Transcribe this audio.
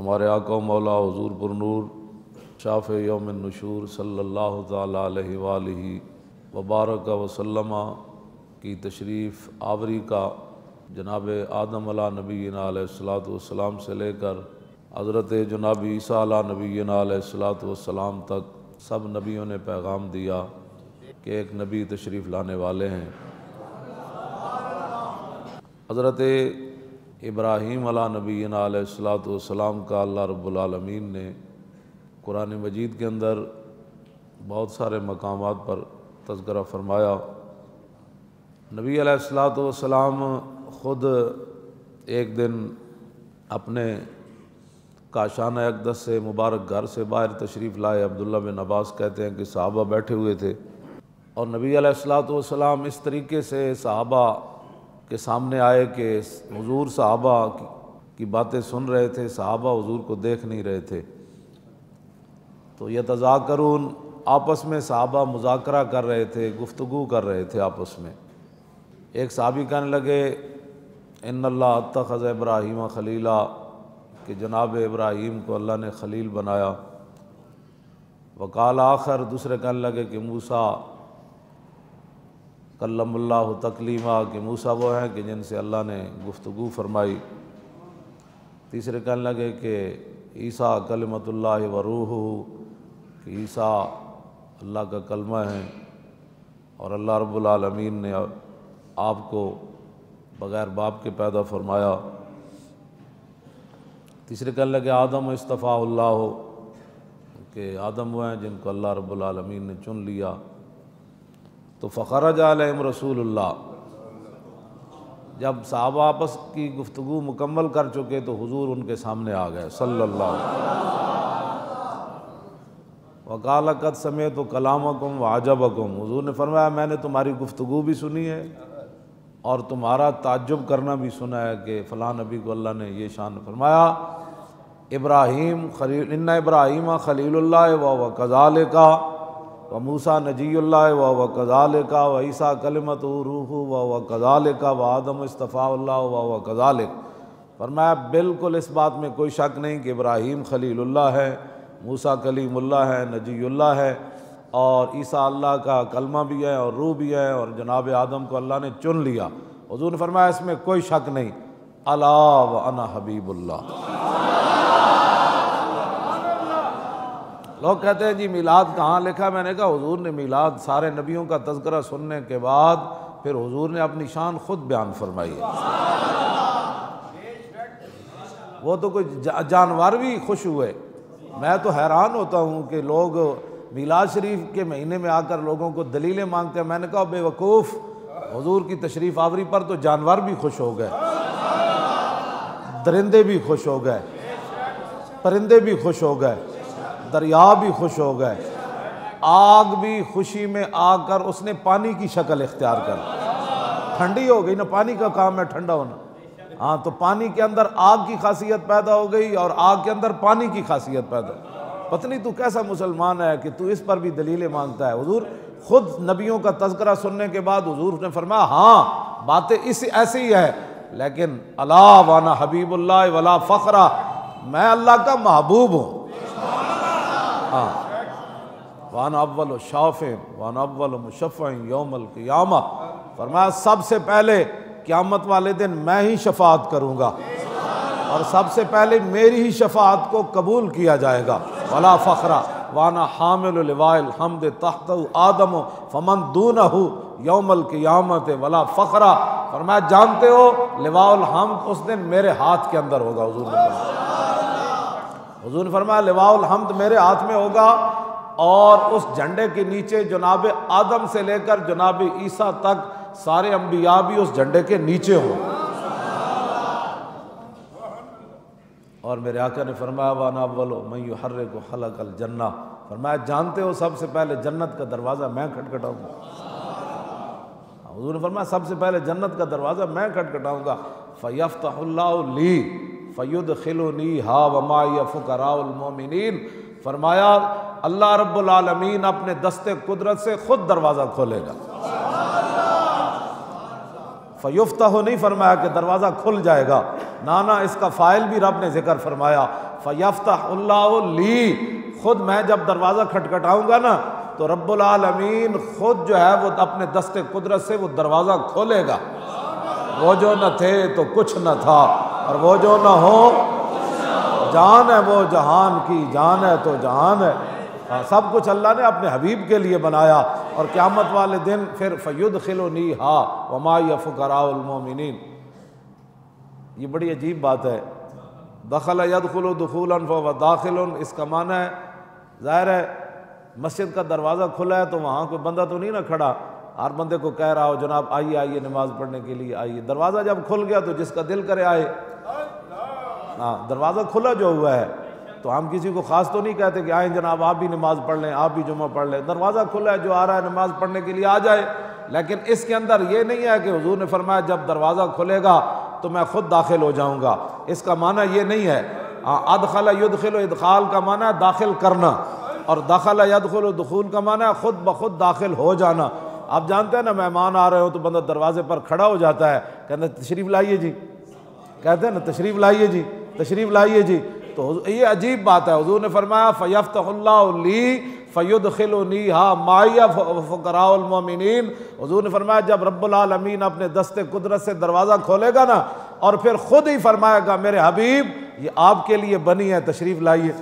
ہمارے آقا و مولا حضور پر نور شافع یوم النشور صلی اللہ تعالیٰ علیہ وآلہ وبارک وسلم کی تشریف آوری کا جناب آدم علیہ نبینا علیہ الصلوۃ والسلام سے لے کر حضرت جناب عیسیٰ علیہ نبینا علیہ الصلوۃ والسلام تک سب نبیوں نے پیغام دیا کہ ایک نبی تشریف لانے والے ہیں۔ حضرت ابراہیم علیہ نبینا علیہ الصلوۃ والسلام کا اللہ رب العالمین نے قرآن مجید کے اندر بہت سارے مقامات پر تذکرہ فرمایا۔ نبی علیہ الصلوۃ والسلام خود ایک دن اپنے کاشانہ اقدس سے مبارک گھر سے باہر تشریف لائے۔ عبداللہ بن عباس کہتے ہیں کہ صحابہ بیٹھے ہوئے تھے اور نبی علیہ الصلوۃ والسلام اس طریقے سے صحابہ کے سامنے آئے کہ حضور صحابہ کی باتیں سن رہے تھے، صحابہ حضور کو دیکھ نہیں رہے تھے۔ تو یتذاکرون، آپس میں صحابہ مذاکرہ کر رہے تھے، گفتگو کر رہے تھے آپس میں۔ ایک صحابی کہنے لگے ان اللہ اتخذ ابراہیم خلیلا، کہ جناب ابراہیم کو اللہ نے خلیل بنایا۔ وقال آخر، دوسرے کہنے لگے کہ موسیٰ کلم اللہ تکلیما، کہ موسیٰ وہ ہیں کہ جن سے اللہ نے گفتگو فرمائی۔ تیسرے کہنے لگے کہ عیسیٰ کلمۃ اللہ و روحہ، کہ عیسیٰ اللہ کا کلمہ ہے اور اللہ رب العالمین نے آپ کو بغیر باپ کے پیدا فرمایا۔ تیسرے کہنے لگے آدم اصطفیٰ اللہ ہو، کہ آدم وہ ہیں جن کو اللہ رب العالمین نے چن لیا۔ تو فخرج علیہم رسول اللہ، جب صحابہ آپس کی گفتگو مکمل کر چکے تو حضور ان کے سامنے آ گئے صلی اللہ علیہ وسلم۔ وقال قد سمعت کلامکم وعجبکم، حضور نے فرمایا میں نے تمہاری گفتگو بھی سنی ہے اور تمہارا تعجب کرنا بھی سنا ہے کہ فلاں نبی کو اللہ نے یہ شان فرمایا۔ ابراہیم خلیل، ان ابراہیم خلیل اللہ و کذالک و موسیٰ نجی اللہ و کذالک و عیسیٰ کلمۃ روح و کذالک و آدم اصطفیٰ اللہ و کذالک۔ فرمایا بالکل اس بات میں کوئی شک نہیں کہ ابراہیم خلیل اللہ ہے، موسیٰ کلیم اللہ ہے، نجی اللہ ہے، اور عیسیٰ اللہ کا کلمہ بھی ہے اور روح بھی ہے، اور جناب آدم کو اللہ نے چن لیا۔ حضور نے فرمایا اس میں کوئی شک نہیں، الا وانا حبیب اللہ۔ لوگ کہتے ہیں جی میلاد کہاں لکھا؟ میں نے کہا حضور نے میلاد سارے نبیوں کا تذکرہ سننے کے بعد پھر حضور نے اپنی شان خود بیان فرمائی ہے۔ وہ تو کوئی جانور بھی خوش ہوئے۔ میں تو حیران ہوتا ہوں کہ لوگ میلاد شریف کے مہینے میں آ کر لوگوں کو دلیلیں مانگتے ہیں۔ میں نے کہا بے وقوف، حضور کی تشریف آوری پر تو جانور بھی خوش ہو گئے، درندے بھی خوش ہو گئے، پرندے بھی خوش ہو گئے، دریا بھی خوش ہو گئے، آگ بھی خوشی میں آ کر اس نے پانی کی شکل اختیار کر، ٹھنڈی ہو گئی نا، پانی کا کام ہے ٹھنڈا ہونا۔ ہاں تو پانی کے اندر آگ کی خاصیت پیدا ہو گئی اور آگ کے اندر پانی کی خاصیت پیدا ہو۔ پتہ نہیں تو کیسا مسلمان ہے کہ تو اس پر بھی دلیلیں مانگتا ہے۔ حضور خود نبیوں کا تذکرہ سننے کے بعد حضور نے فرمایا ہاں باتیں ایسی ہی ہے، لیکن الا وانا حبیب اللہ ولا فخرا، میں اللہ کا محبوب ہوں۔ ہاں وانا اول شافع وانا اول مشفع یوم القیامہ، فرمایا سب سے پہلے قیامت والے دن میں ہی شفاعت کروں گا اور سب سے پہلے میری ہی شفاعت کو قبول کیا جائے گا۔ ولا فخرا وانا حامل لواء الحمد تحتہ آدم فمن دونہ یوم القیامت ولا فخرا، فرمایا جانتے ہو لواء الحمد اس دن میرے ہاتھ کے اندر ہوگا۔ حضور نے فرمایا لواء الحمد میرے ہاتھ میں ہوگا اور اس جھنڈے کے نیچے جناب آدم سے لے کر جناب عیسیٰ تک سارے انبیاء بھی اس جھنڈے کے نیچے ہوں۔ اور میرے آقا نے فرمایا وانا اول من یحرک خلق الجنہ، فرمایا جانتے ہو سب سے پہلے جنت کا دروازہ میں کھٹکھٹاؤں گا۔ حضور نے فرمایا سب سے پہلے جنت کا دروازہ میں کھٹکھٹاؤں گا۔ فیفتح اللہ لی فیدخلنیہا ومعی فقراء المؤمنین، فرمایا اللہ رب العالمین اپنے دست قدرت سے خود دروازہ کھولے گا۔ فیفتح نہیں فرمایا کہ دروازہ کھل جائے گا، نانا اس کا فاعل بھی رب نے ذکر فرمایا فیفتح اللہ لی، خود میں جب دروازہ کھٹکھٹاؤں گا نا تو رب العالمین خود جو ہے وہ اپنے دست قدرت سے وہ دروازہ کھولے گا۔ وہ جو نہ تھے تو کچھ نہ تھا، اور وہ جو نہ ہو جان ہے وہ جہان کی جان ہے تو جہان ہے۔ سب کچھ اللہ نے اپنے حبیب کے لیے بنایا، اور قیامت والے دن پھر فَيُدْخِلُنِيهَا وَمَا هِيَ فُقَرَاءُ الْمُؤْمِنِينَ۔ یہ بڑی عجیب بات ہے، دخل يدخل دخولا فهو داخل، اس کا معنی ہے ظاہر ہے مسجد کا دروازہ کھلا ہے تو وہاں کوئی بندہ تو نہیں نہ کھڑا، ہر بندے کو کہہ رہا ہو جناب آئیے آئیے نماز پڑھنے کے لیے آئیے۔ دروازہ جب کھل گیا تو جس کا دل کرے آئے۔ ہاں دروازہ کھلا جو ہوا ہے تو ہم کسی کو خاص تو نہیں کہتے کہ آئیں جناب آپ بھی نماز پڑھ لیں، آپ بھی جمعہ پڑھ لیں۔ دروازہ کھلا ہے، جو آ رہا ہے نماز پڑھنے کے لیے آ جائے، لیکن اس کے اندر یہ نہیں ہے کہ حضور نے فرمایا جب دروازہ کھلے گا تو میں خود داخل ہو جاؤں گا، اس کا معنی یہ نہیں ہے۔ ادخل یدخل، ادخال کا معنی ہے داخل کرنا، اور دخل یدخل دخول کا معنی ہے خود بخود داخل ہو جانا۔ آپ جانتے ہیں نا مہمان آ رہے ہو تو بندہ دروازے پر کھڑا ہو جاتا ہے، کہتے ہیں تشریف لائیے جی، کہتے ہیں نا تشریف لائیے جی، تشریف لائیے جی۔ تو یہ عجیب بات ہے، حضور نے فرمایا فَيَفْتَحُ اللَّهُ لِي فَيُدْخِلُنِيهَا مَعِيَ فُقَرَاءُ الْمُؤْمِنِينَ۔ حضور نے فرمایا جب رب العالمین اپنے دست قدرت سے دروازہ کھولے گا نا اور پھر خود ہی فرمائے گا میرے حبیب یہ آپ کے لیے بنی ہے، تشریف لائیے۔